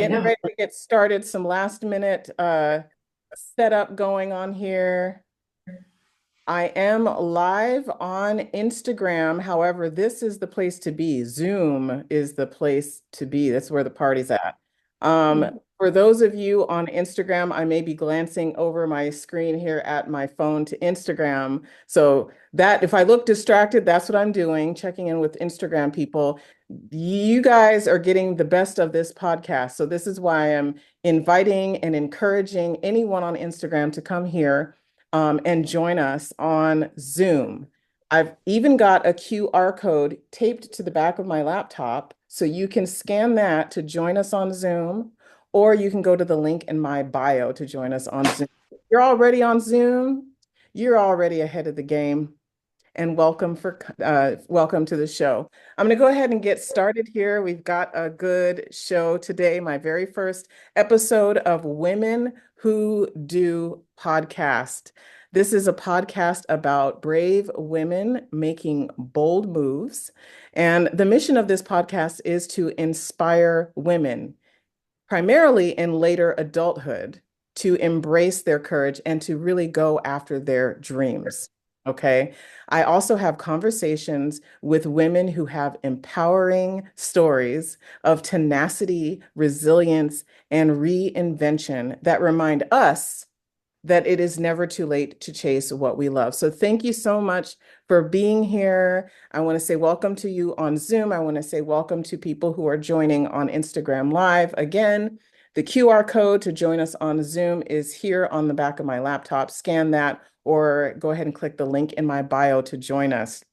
Getting ready to get started. Some last minute setup going on here. I am live on Instagram. However, this is the place to be. Zoom is the place to be. That's where the party's at. For those of you on Instagram, I may be glancing over my screen here at my phone to Instagram. So that if I look distracted, that's what I'm doing, checking in with Instagram people. You guys are getting the best of this podcast. So this is why I'm inviting and encouraging anyone on Instagram to come here and join us on Zoom. I've even got a QR code taped to the back of my laptop, so you can scan that to join us on Zoom, or you can go to the link in my bio to join us on Zoom. If you're already on Zoom, you're already ahead of the game. And welcome to the show. I'm going to go ahead and get started here. We've got a good show today. My very first episode of Women Who Do Podcast. This is a podcast about brave women making bold moves. And the mission of this podcast is to inspire women, primarily in later adulthood, to embrace their courage and to really go after their dreams. Okay. I also have conversations with women who have empowering stories of tenacity, resilience, and reinvention that remind us that it is never too late to chase what we love. So thank you so much for being here. I want to say welcome to you on Zoom. I want to say welcome to people who are joining on Instagram Live. Again, the QR code to join us on Zoom is here on the back of my laptop. Scan that or go ahead and click the link in my bio to join us.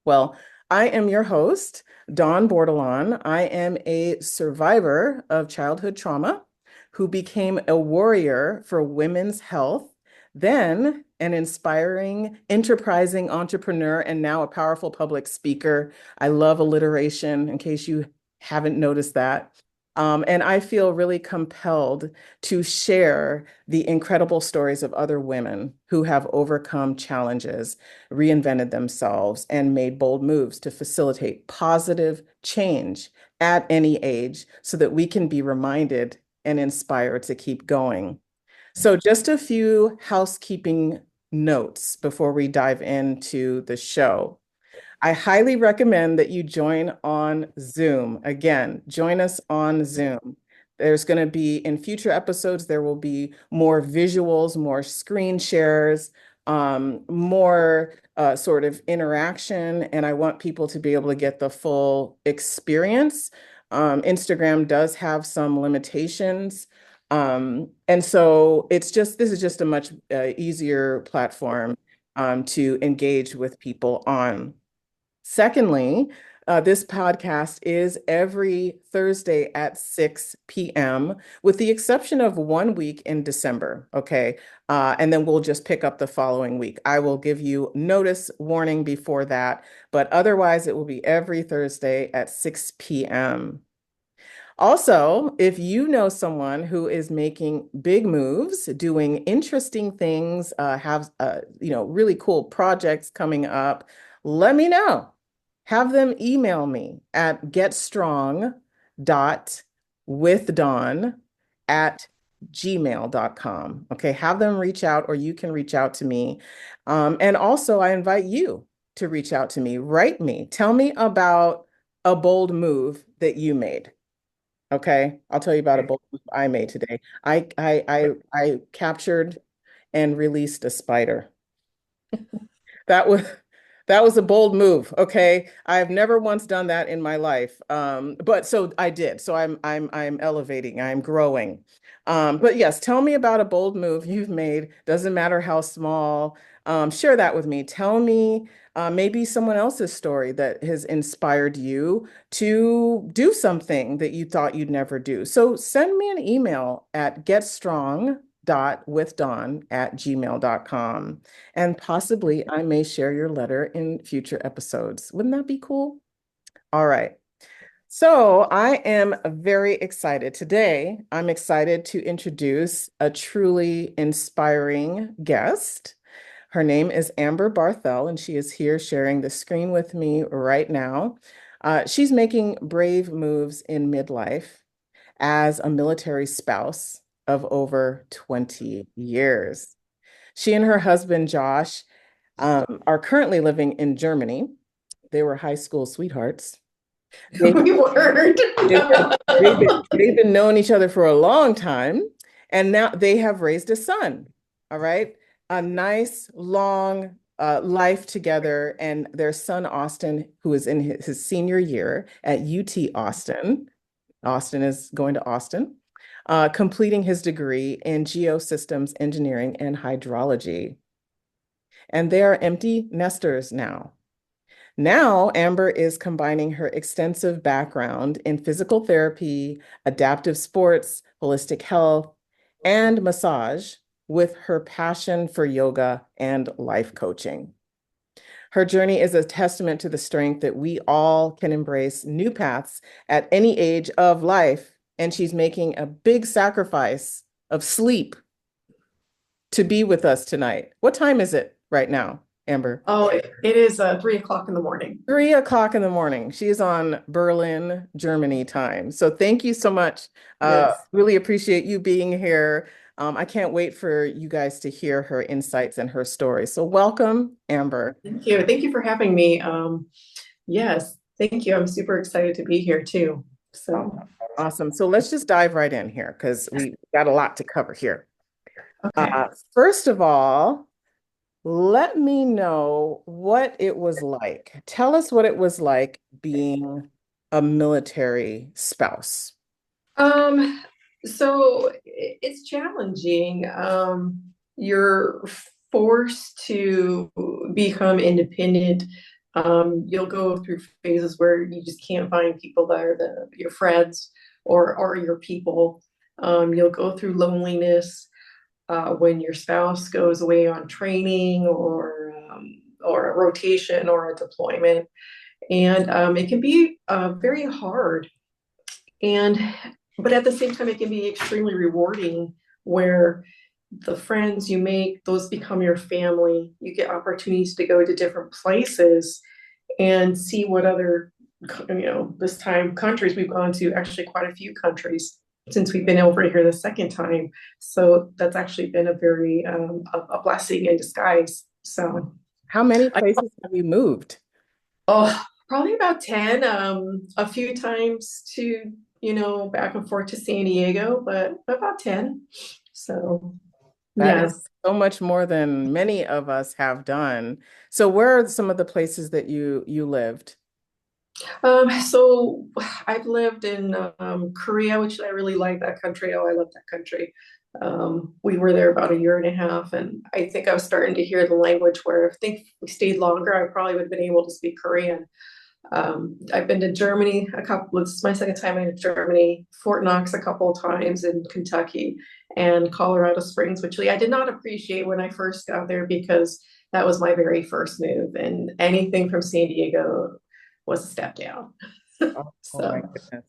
Well, I am your host, Dawn Bordelon. I am a survivor of childhood trauma who became a warrior for women's health, then an inspiring, enterprising entrepreneur, and now a powerful public speaker. I love alliteration, in case you haven't noticed that. And I feel really compelled to share the incredible stories of other women who have overcome challenges, reinvented themselves, and made bold moves to facilitate positive change at any age so that we can be reminded and inspired to keep going. So just a few housekeeping notes before we dive into the show. I highly recommend that you join on Zoom. Again, join us on Zoom. There's going to be, in future episodes, there will be more visuals, more screen shares, more sort of interaction, and I want people to be able to get the full experience. Instagram does have some limitations. And so this is just a much easier platform to engage with people on. Secondly, this podcast is every Thursday at 6 p.m., with the exception of 1 week in December, okay? And then we'll just pick up the following week. I will give you notice warning before that, but otherwise it will be every Thursday at 6 p.m. Also, if you know someone who is making big moves, doing interesting things, have really cool projects coming up, let me know. Have them email me at getstrong.withdawn@gmail.com. Okay, have them reach out, or you can reach out to me. And also, I invite you to reach out to me. Write me. Tell me about a bold move that you made. Okay, I'll tell you about a bold move I made today. I captured and released a spider. That was that was a bold move. Okay, I've never once done that in my life. But so I did. So I'm elevating. I'm growing. But yes, tell me about a bold move you've made. Doesn't matter how small. Share that with me. Tell me maybe someone else's story that has inspired you to do something that you thought you'd never do. So send me an email at getstrong.withdawn@gmail.com. And possibly I may share your letter in future episodes. Wouldn't that be cool? All right. So I am very excited. Today, I'm excited to introduce a truly inspiring guest. Her name is Amber Barthel, and she is here sharing the screen with me right now. She's making brave moves in midlife as a military spouse of over 20 years. She and her husband, Josh, are currently living in Germany. They were high school sweethearts. They, We weren't. they've been knowing each other for a long time, and now they have raised a son. All right. A nice, long life together. And their son, Austin, who is in his senior year at UT Austin, Austin is going to Austin, completing his degree in geosystems engineering and hydrology. And they are empty nesters now. Now, Amber is combining her extensive background in physical therapy, adaptive sports, holistic health, and massage with her passion for yoga and life coaching. Her journey is a testament to the strength that we all can embrace new paths at any age of life. And she's making a big sacrifice of sleep to be with us tonight. What time is it right now, Amber? Oh, it is 3 o'clock in the morning. 3 o'clock in the morning. She's on Berlin, Germany time. So thank you so much. Yes. Really appreciate you being here. I can't wait for you guys to hear her insights and her story. So welcome, Amber. Thank you. Thank you for having me. Yes, thank you. I'm super excited to be here too. So, Awesome. So let's just dive right in here because we got a lot to cover here. okay. First of all, let me know what it was like. Tell us what it was like being a military spouse. Um, it's challenging. You're forced to become independent. You'll go through phases where you just can't find people that are your friends or your people. You'll go through loneliness when your spouse goes away on training or a rotation or a deployment, and it can be very hard. And but at the same time, it can be extremely rewarding where the friends you make, those become your family. You get opportunities to go to different places and see what other, this time countries we've gone to, actually quite a few countries since we've been over here the second time. So that's actually been a very a blessing in disguise. So How many I, places have you moved? oh, probably about 10, a few times to, back and forth to San Diego, but about 10. So That is yes. so much more than many of us have done. So where are some of the places that you lived? So I've lived in Korea, which I really like that country. Oh, I love that country. We were there about a year and a half, and I think I was starting to hear the language where if I think we stayed longer, I probably would have been able to speak Korean. I've been to Germany a couple, this is my second time in Germany, Fort Knox a couple of times in Kentucky, and Colorado Springs, which I did not appreciate when I first got there because that was my very first move, and anything from San Diego was a step down. Oh my So, goodness.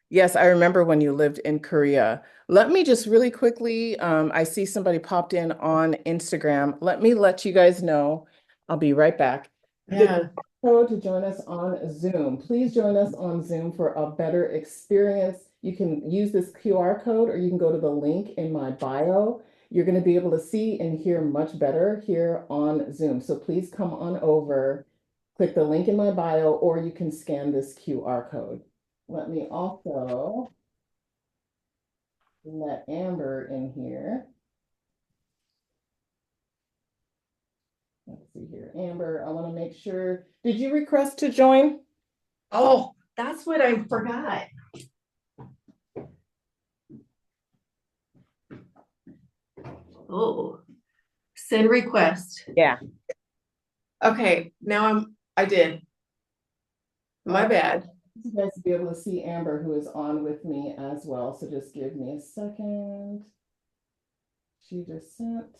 Yes, I remember when you lived in Korea. Let me just really quickly, I see somebody popped in on Instagram. Let me let you guys know. I'll be right back. The yeah. code to join us on Zoom. Please join us on Zoom for a better experience. You can use this QR code or you can go to the link in my bio. You're going to be able to see and hear much better here on Zoom. So please come on over, click the link in my bio, or you can scan this QR code. Let me also let Amber in here. Let's see here. Amber, I want to make sure. Did you request to join? Oh, that's what I forgot. Oh, send request. Yeah. Okay, now I did. My bad. You guys will be able to see Amber, who is on with me as well. So just give me a second. She just sent.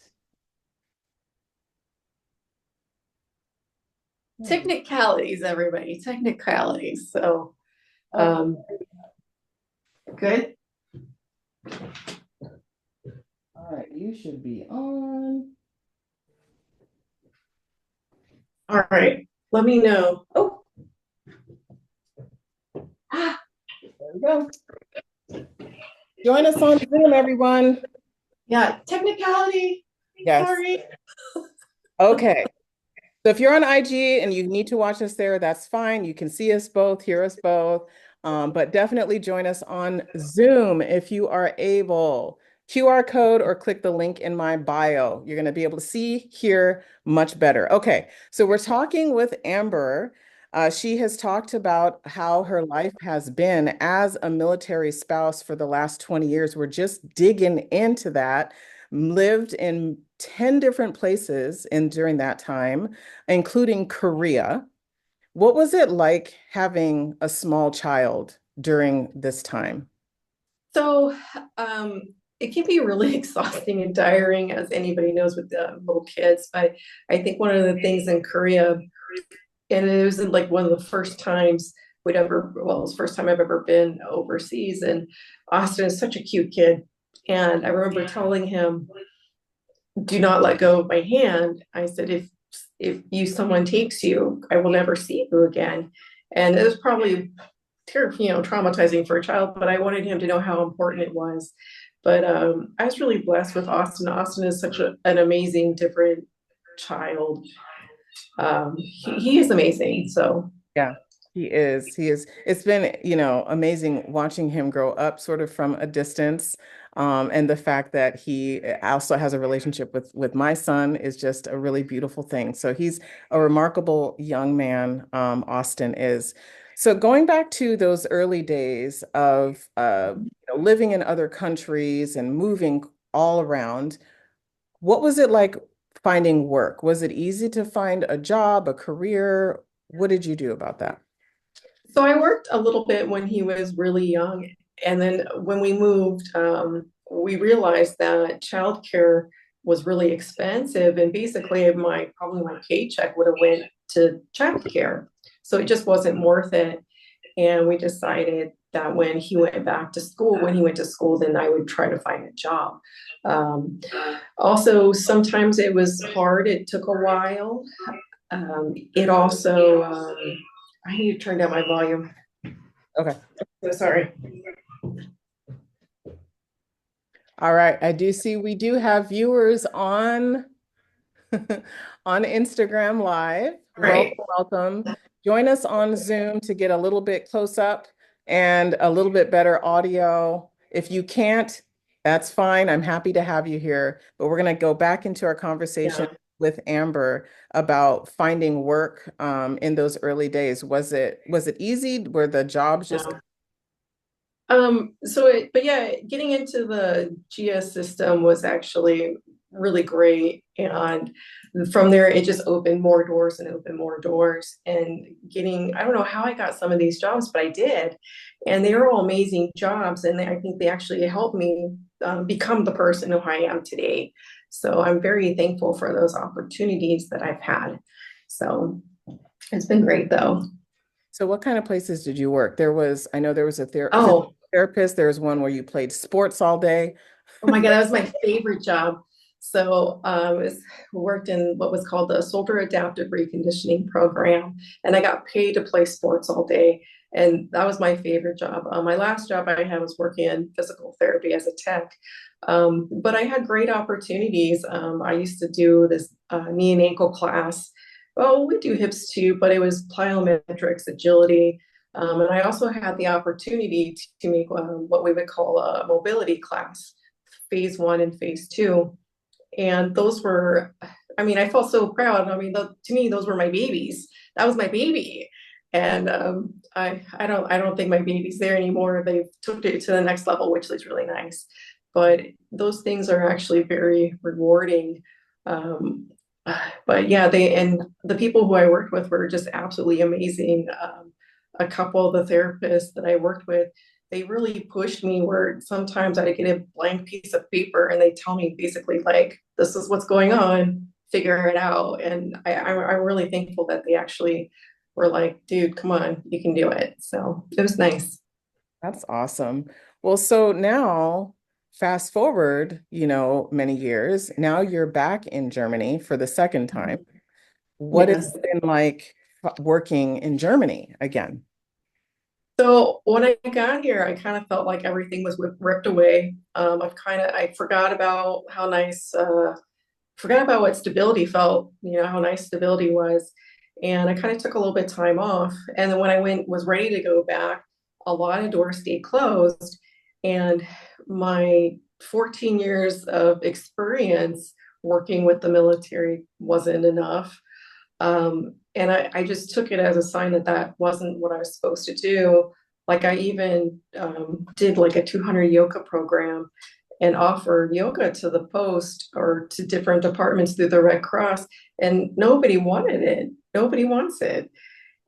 Technicalities, everybody. Technicalities. So, Okay. good. All right. You should be on. All right. Let me know. Oh, There we go. Join us on Zoom, everyone. Yeah, technicality. Yes. Sorry. Okay. So if you're on IG and you need to watch us there, that's fine. You can see us both, hear us both, but definitely join us on Zoom if you are able. QR code or click the link in my bio. You're going to be able to see, hear much better. Okay, so we're talking with Amber. She has talked about how her life has been as a military spouse for the last 20 years. We're just digging into that. Lived in 10 different places in during that time, including Korea. What was it like having a small child during this time? So, um, it can be really exhausting and tiring, as anybody knows with the little kids. But I think one of the things in Korea, and it was like one of the first times well, it was the first time I've ever been overseas. And Austin is such a cute kid. And I remember telling him, do not let go of my hand. I said, if someone takes you, I will never see you again. And it was probably traumatizing for a child, but I wanted him to know how important it was. But I was really blessed with Austin. Austin is such an amazing, different child. He is amazing. So Yeah, he is. He is. It's been, amazing watching him grow up sort of from a distance. And the fact that he also has a relationship with my son is just a really beautiful thing. So he's a remarkable young man, Austin is. So going back to those early days of living in other countries and moving all around, what was it like finding work? Was it easy to find a job, a career? What did you do about that? So I worked a little bit when he was really young. And then when we moved, we realized that childcare was really expensive. And basically probably my paycheck would have went to childcare. So it just wasn't worth it. And we decided that when he went to school, then I would try to find a job. Um, Also, sometimes it was hard. It took a while. It also, I need to turn down my volume. Okay. So sorry. All right. I do see we do have viewers on on Instagram Live. Right. Welcome, welcome. Join us on Zoom to get a little bit close up and a little bit better audio. If you can't, that's fine. I'm happy to have you here. But we're going to go back into our conversation Yeah. with Amber about finding work in those early days. Was it easy? Were the jobs just Yeah. But yeah, getting into the GS system was actually really great. And from there, it just opened more doors and opened more doors. And I don't know how I got some of these jobs, but I did. And they were all amazing jobs. And I think they actually helped me become the person who I am today. So I'm very thankful for those opportunities that I've had. So it's been great though. So what kind of places did you work? I know there was a Oh, therapist. There was one where you played sports all day. Oh my God, that was my favorite job. So worked in what was called the Soldier Adaptive Reconditioning Program, and I got paid to play sports all day. And that was my favorite job. My last job I had was working in physical therapy as a tech. But I had great opportunities. I used to do this knee and ankle class. Well, we do hips too, but it was plyometrics, agility. And I also had the opportunity to make what we would call a mobility class, phase one and phase two. And those were, I mean, I felt so proud. I mean, to me, those were my babies. That was my baby. And I don't think my baby's there anymore. They took it to the next level, which is really nice. But those things are actually very rewarding. Um, but yeah, and the people who I worked with were just absolutely amazing. A couple of the therapists that I worked with, they really pushed me where sometimes I get a blank piece of paper and they tell me basically like, this is what's going on, figure it out. And I'm really thankful that they actually were like, dude, come on, you can do it. So it was nice. That's awesome. Well, so now fast forward, many years. Now you're back in Germany for the second time. What has Yes. it been like working in Germany again? So when I got here, I kind of felt like everything was ripped away. I forgot about how nice, forgot about what stability felt, how nice stability was. And I kind of took a little bit of time off. And then when was ready to go back, a lot of doors stayed closed. And my 14 years of experience working with the military wasn't enough. And I just took it as a sign that that wasn't what I was supposed to do. Like I even did like a 200 yoga program and offered yoga to the post or to different departments through the Red Cross, and nobody wanted it. Nobody wants it.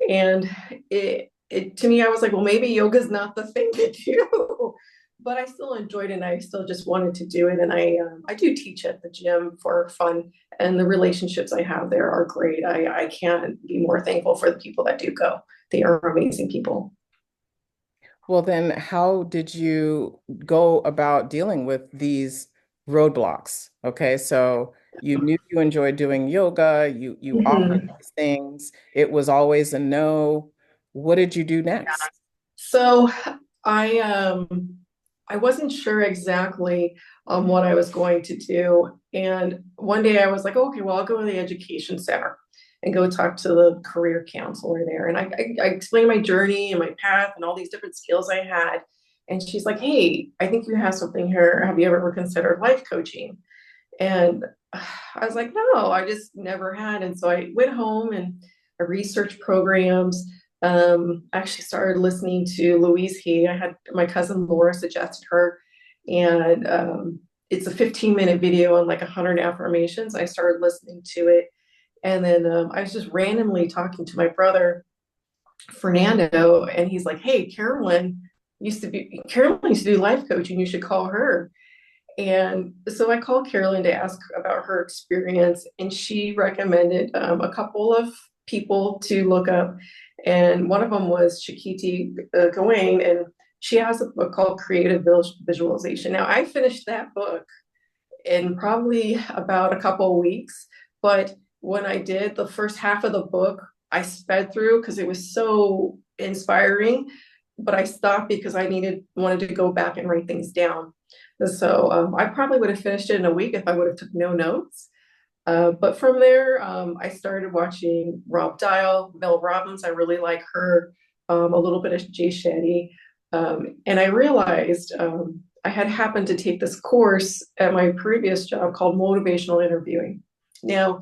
And it to me, I was like, well, maybe yoga's not the thing to do. But I still enjoyed it, and I still just wanted to do it. And I do teach at the gym for fun, and the relationships I have there are great. I can't be more thankful for the people that do go. They are amazing people. Well, then how did you go about dealing with these roadblocks? Okay, so you knew you enjoyed doing yoga, you offered Mhm. these things, it was always a no. What did you do next? So I I wasn't sure exactly what I was going to do. And one day I was like, okay, well, I'll go to the education center and go talk to the career counselor there. And I explained my journey and my path and all these different skills I had. And she's like, hey, I think you have something here. Have you ever considered life coaching? And I was like, no, I just never had. And so I went home and I researched programs. I actually started listening to Louise Hay. I had my cousin Laura suggested her, and it's a 15-minute video on like 100 affirmations. I started listening to it. And then I was just randomly talking to my brother, Fernando, and he's like, hey, Carolyn used to do life coaching. You should call her. And so I called Carolyn to ask about her experience, and she recommended a couple of people to look up. And one of them was Shakiti Gawain, and she has a book called Creative Visualization. Now, I finished that book in probably about a couple of weeks, but when I did the first half of the book, I sped through because it was so inspiring, but I stopped because wanted to go back and write things down. So I probably would have finished it in a week if I would have took no notes. But from there, I started watching Rob Dial, Mel Robbins. I really like her, a little bit of Jay Shetty. And I realized I had happened to take this course at my previous job called motivational interviewing. Now,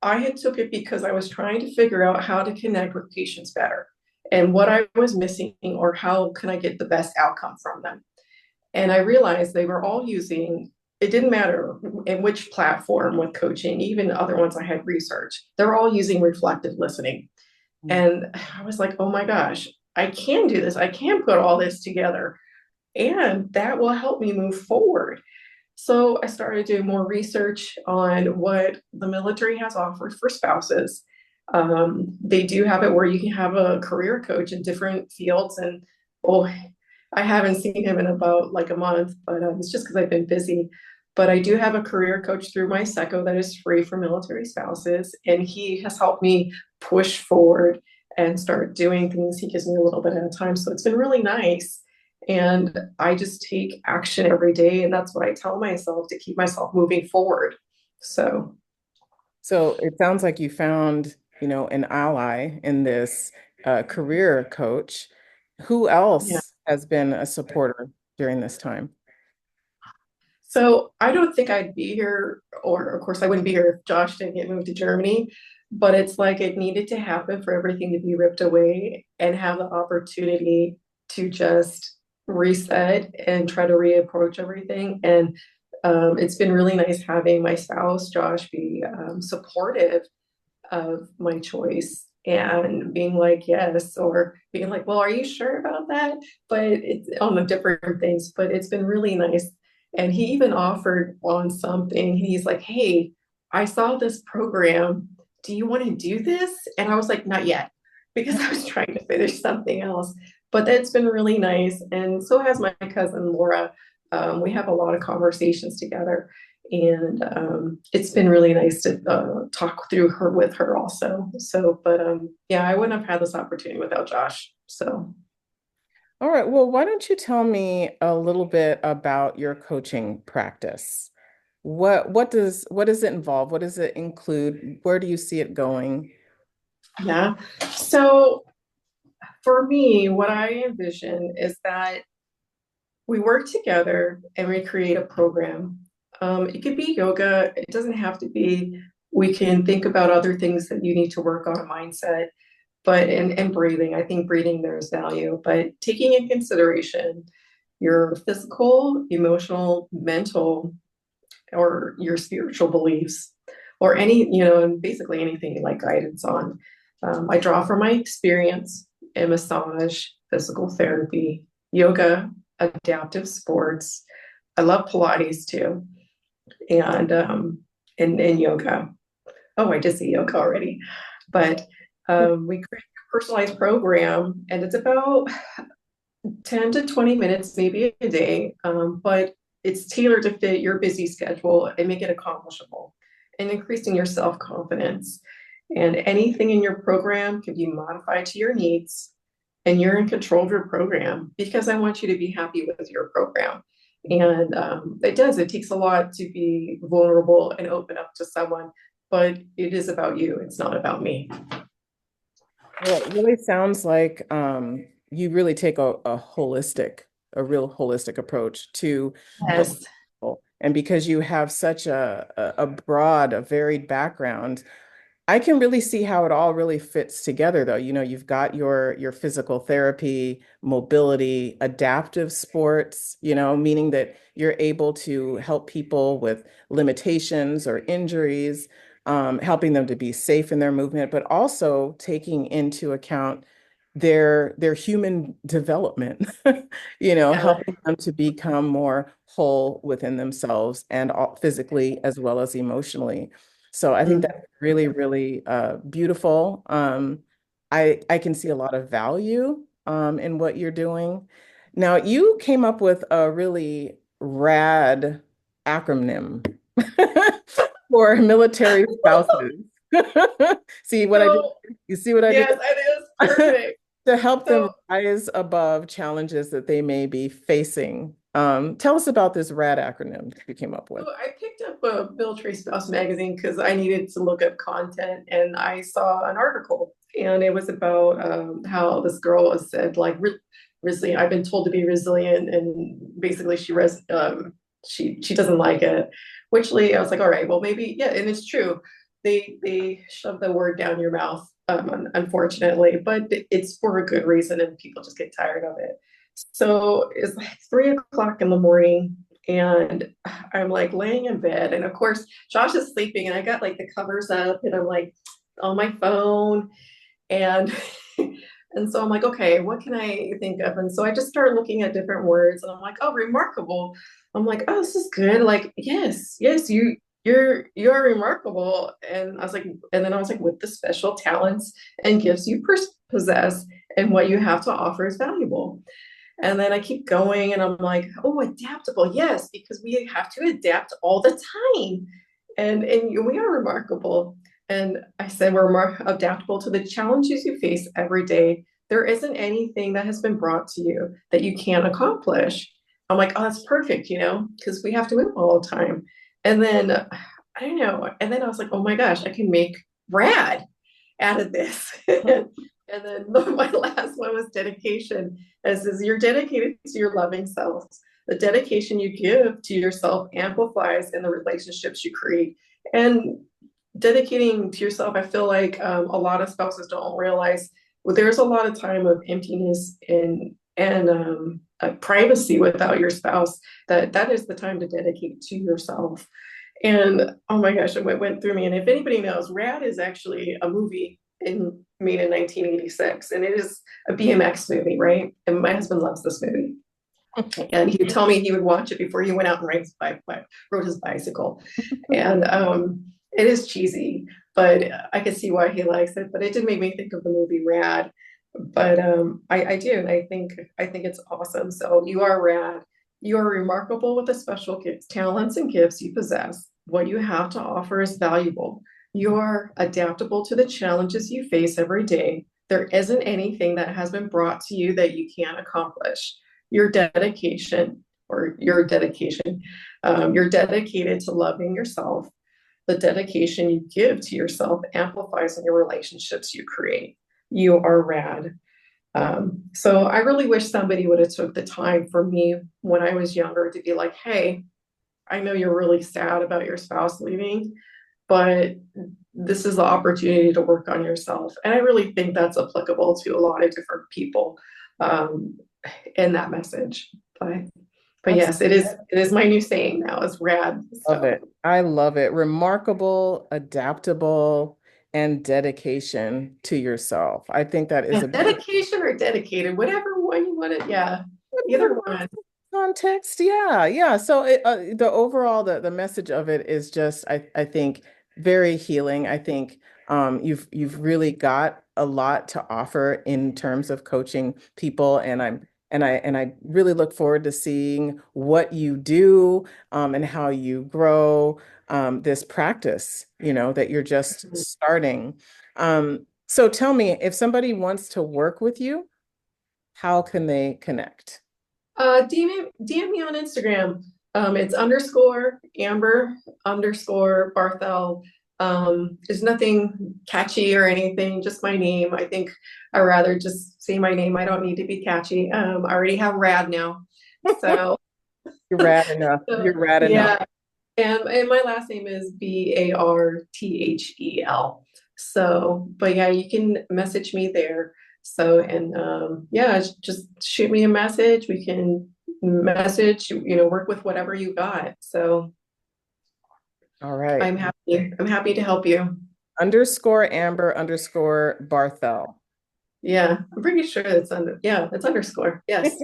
I had took it because I was trying to figure out how to connect with patients better and what I was missing or how can I get the best outcome from them. And I realized they were all using, it didn't matter in which platform with coaching, even other ones I had researched, they're all using reflective listening. And I was like, oh my gosh, I can do this. I can put all this together, and that will help me move forward. So I started doing more research on what the military has offered for spouses. They do have it where you can have a career coach in different fields. And oh, I haven't seen him in about like a month, but it's just because I've been busy. But I do have a career coach through my SECO that is free for military spouses. And he has helped me push forward and start doing things. He gives me a little bit at a time. So it's been really nice. And I just take action every day. And that's what I tell myself to keep myself moving forward. So, So it sounds like you found, an ally in this career coach. Who yeah. else has been a supporter during this time? So I don't think I'd be here, or of course, I wouldn't be here if Josh didn't get moved to Germany. But it's like it needed to happen for everything to be ripped away and have the opportunity to just reset and try to reapproach everything. And it's been really nice having my spouse, Josh, be supportive of my choice and being like, yes, or being like, well, are you sure about that? But it's on the different things, but it's been really nice. And he even offered on something. He's like, hey, I saw this program. Do you want to do this? And I was like, not yet, because I was trying to finish something else. But that's been really nice. And so has my cousin Laura. We have a lot of conversations together. And it's been really nice to talk through her with her also. So, but yeah, I wouldn't have had this opportunity without Josh. So, All right. Well, why don't you tell me a little bit about your coaching practice? What does it involve? What does it include? Where do you see it going? Yeah. So for me, what I envision is that we work together and we create a program. It could be yoga. It doesn't have to be. We can think about other things that you need to work on, mindset, but and breathing. I think breathing there's value, but taking in consideration your physical, emotional, mental, or your spiritual beliefs, or any, and basically anything you like guidance on. I draw from my experience in massage, physical therapy, yoga, adaptive sports. I love Pilates too, and and yoga. Oh, I did say yoga already, but we create a personalized program, and it's about 10 to 20 minutes, maybe a day, but it's tailored to fit your busy schedule and make it accomplishable and increasing your self confidence. And anything in your program can be modified to your needs, and you're in control of your program because I want you to be happy with your program. And it takes a lot to be vulnerable and open up to someone, but it is about you, it's not about me. Well, it really sounds like you really take a real holistic approach to help Yes. people. And because you have such a broad, a varied background, I can really see how it all really fits together though. You know, you've got your physical therapy, mobility, adaptive sports, meaning that you're able to help people with limitations or injuries, helping them to be safe in their movement, but also taking into account their human development, Yeah. helping them to become more whole within themselves and physically as well as emotionally. So I think Mm. that's really, really beautiful. I can see a lot of value in what you're doing. Now, you came up with a really rad acronym for military spouses. See what I did? So, You see what I did yes, it is there? perfect. To help them So, rise above challenges that they may be facing. Tell us about this RAD acronym that you came up with. so I picked up a military spouse magazine because I needed to look up content, and I saw an article, and it was about how this girl was said like resilient. I've been told to be resilient, and basically she doesn't like it. Which I was like, all right, well maybe yeah, and it's true. They shove the word down your mouth, unfortunately, but it's for a good reason, and people just get tired of it. So it's like 3 o'clock in the morning, and I'm like laying in bed, and of course Josh is sleeping, and I got like the covers up, and I'm like on my phone, and and so I'm like, okay, what can I think of? And so I just started looking at different words, and I'm like, oh, remarkable. I'm like, oh, this is good. Like, yes, you're remarkable. And I was like, and then I was like, with the special talents and gifts you possess, and what you have to offer is valuable. And then I keep going, and I'm like, oh, adaptable. Yes, because we have to adapt all the time. And we are remarkable. And I said, we're more adaptable to the challenges you face every day. There isn't anything that has been brought to you that you can't accomplish. I'm like, oh, that's perfect, because we have to move all the time. And then I don't know. And then I was like, oh my gosh, I can make rad out of this. And then my last one was dedication. It says you're dedicated to your loving self. The dedication you give to yourself amplifies in the relationships you create. And dedicating to yourself, I feel like a lot of spouses don't realize, well, there's a lot of time of emptiness and privacy without your spouse. That is the time to dedicate to yourself. And oh my gosh, it went through me. And if anybody knows, Rad is actually a movie made in 1986, and it is a BMX movie, right? And my husband loves this movie. And he would tell me he would watch it before he went out and rode his bicycle. And it is cheesy, but I could see why he likes it. But it did make me think of the movie Rad. But I do, and I think it's awesome. So you are rad. You are remarkable with the special gifts, talents, and gifts you possess. What you have to offer is valuable. You are adaptable to the challenges you face every day. There isn't anything that has been brought to you that you can't accomplish. Your dedication or your dedication, you're dedicated to loving yourself. The dedication you give to yourself amplifies in your relationships you create. You are rad. So I really wish somebody would have took the time for me when I was younger to be like, hey, I know you're really sad about your spouse leaving, but this is the opportunity to work on yourself. And I really think that's applicable to a lot of different people um, in that message. But yes, it is my new saying now is rad. Love So it. I love it. Remarkable, adaptable, and dedication to yourself. I think that is yeah, a dedication or dedicated, whatever one you want it. Yeah, either one. context. Yeah, yeah. So the overall the message of it is just I think very healing. I think you've really got a lot to offer in terms of coaching people, and I really look forward to seeing what you do and how you grow this practice. You know that you're just starting. So tell me, if somebody wants to work with you, how can they connect? DM me on Instagram. It's underscore Amber underscore Barthel. There's nothing catchy or anything, just my name. I think I rather just say my name. I don't need to be catchy. I already have rad now. So, You're rad enough. so You're rad enough. yeah. And my last name is Barthel. So, but yeah, you can message me there. So, and yeah, just shoot me a message. We can message, work with whatever you got. So All right. I'm happy to help you. Underscore Amber underscore Barthel. Yeah, I'm pretty sure it's underscore. Yes.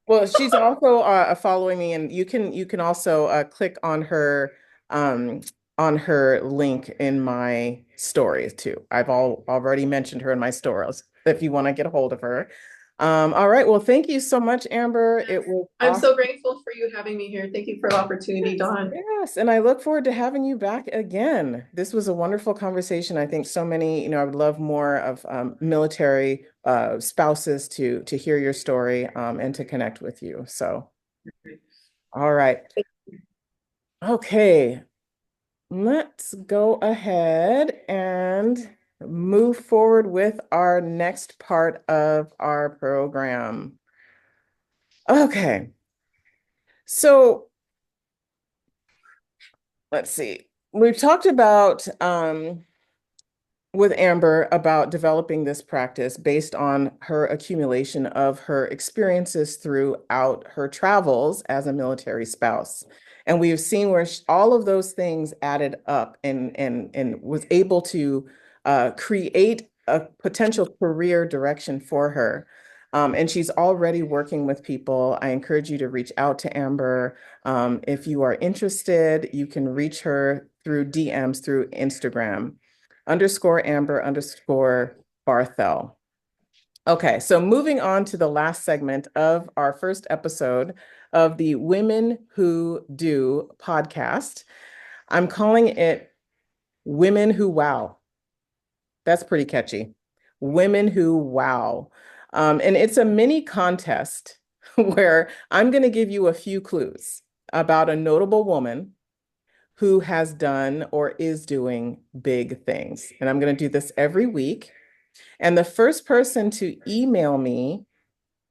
Well, she's also following me, and you can also click um on her link in my stories too. Already mentioned her in my stories if you want to get a hold of her. All right. Well, thank you so much, Amber. It was I'm awesome. so grateful for you having me here. Thank you for the opportunity, Yes, Dawn. yes, and I look forward to having you back again. This was a wonderful conversation. I think so many, I would love more of military spouses to hear your story and to connect with you. So, all right. Okay, let's go ahead and move forward with our next part of our program. Okay, so let's see. We've talked about with Amber about developing this practice based on her accumulation of her experiences throughout her travels as a military spouse. And we've seen where all of those things added up and was able to create a potential career direction for her. And she's already working with people. I encourage you to reach out to Amber. If you are interested, you can reach her through DMs through Instagram underscore Amber underscore Barthel. Okay, so moving on to the last segment of our first episode of the Women Who Do podcast. I'm calling it Women Who Wow. That's pretty catchy. Women Who Wow. And it's a mini contest where I'm going to give you a few clues about a notable woman who has done or is doing big things. And I'm going to do this every week. And the first person to email me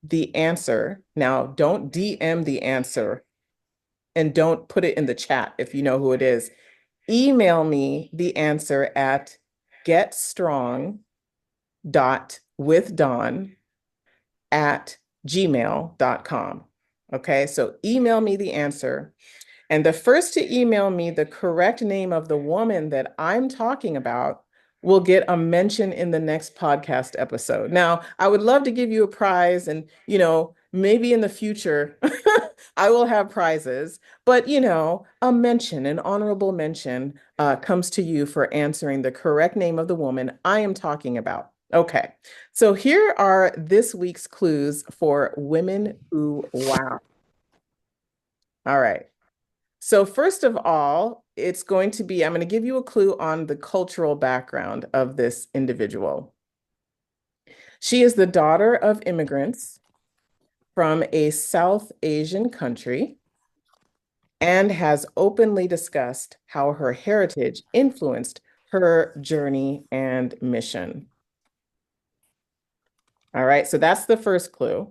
the answer, now don't DM the answer and don't put it in the chat if you know who it is. Email me the answer at getstrong.withdawn@gmail.com. Okay, so email me the answer. And the first to email me the correct name of the woman that I'm talking about will get a mention in the next podcast episode. Now, I would love to give you a prize and, maybe in the future I will have prizes, but, a mention, an honorable mention comes to you for answering the correct name of the woman I am talking about. Okay, so here are this week's clues for women who wow. All right. So first of all, I'm going to give you a clue on the cultural background of this individual. She is the daughter of immigrants from a South Asian country and has openly discussed how her heritage influenced her journey and mission. All right, so that's the first clue.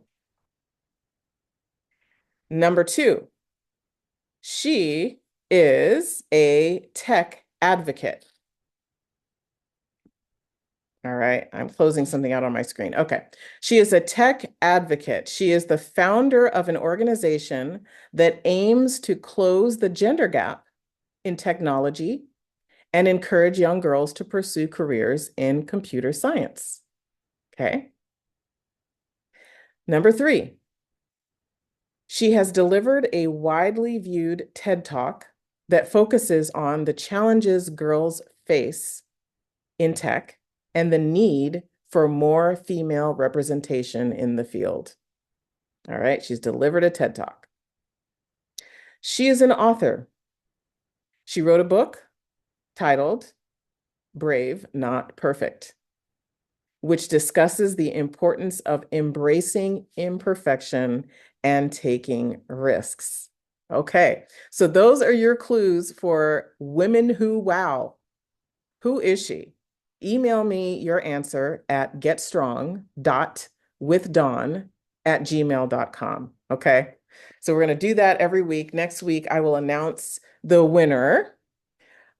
Number two, she is a tech advocate. All right, I'm closing something out on my screen. Okay. She is a tech advocate. She is the founder of an organization that aims to close the gender gap in technology and encourage young girls to pursue careers in computer science. Okay. Number three, she has delivered a widely viewed TED Talk that focuses on the challenges girls face in tech and the need for more female representation in the field. All right, she's delivered a TED Talk. She is an author. She wrote a book titled Brave, Not Perfect, which discusses the importance of embracing imperfection and taking risks. Okay, so those are your clues for Women Who Wow. Who is she? Email me your answer at getstrong.withdawn@gmail.com. Okay. So we're going to do that every week. Next week, I will announce the winner.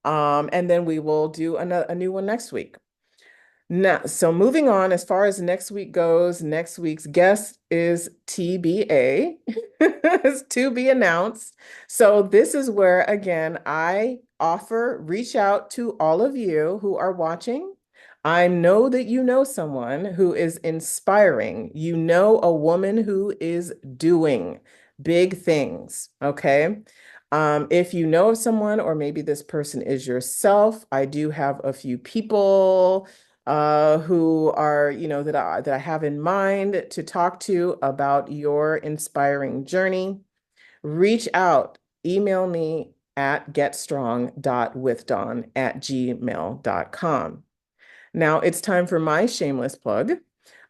And then we will do a new one next week. Now, so moving on, as far as next week goes, next week's guest is TBA. It's to be announced. So this is where, again, I reach out to all of you who are watching. I know that you know someone who is inspiring. You know a woman who is doing big things, okay? If you know of someone, or maybe this person is yourself, I do have a few people who are, that I have in mind to talk to about your inspiring journey. Reach out, email me at getstrong.withdawn@gmail.com. Now it's time for my shameless plug.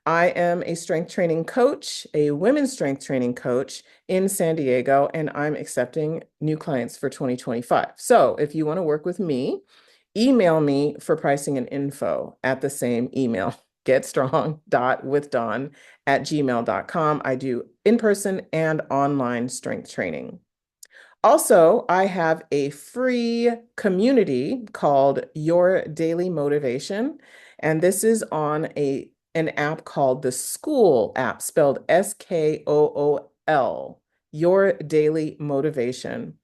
I am a strength training coach, a women's strength training coach in San Diego, and I'm accepting new clients for 2025. So if you want to work with me, email me for pricing and info at the same email, getstrong.withdawn@gmail.com. I do in-person and online strength training. Also, I have a free community called Your Daily Motivation, and this is on an app called the School app, spelled SKOOL, Your Daily Motivation.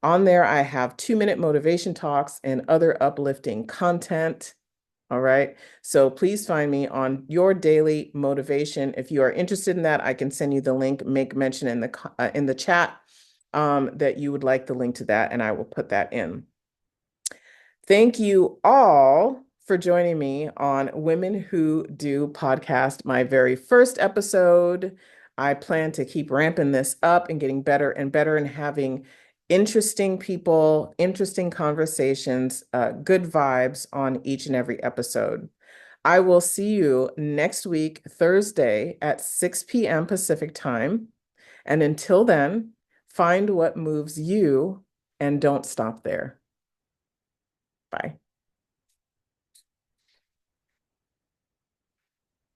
On there, I have 2-minute motivation talks and other uplifting content. All right. So please find me on Your Daily Motivation. If you are interested in that, I can send you the link, make mention in the chat that you would like the link to that, and I will put that in. Thank you all for joining me on Women Who Do podcast, my very first episode. I plan to keep ramping this up and getting better and better and having interesting people, interesting conversations, good vibes on each and every episode. I will see you next week, Thursday at 6 p.m. Pacific time. And until then, find what moves you and don't stop there. Bye.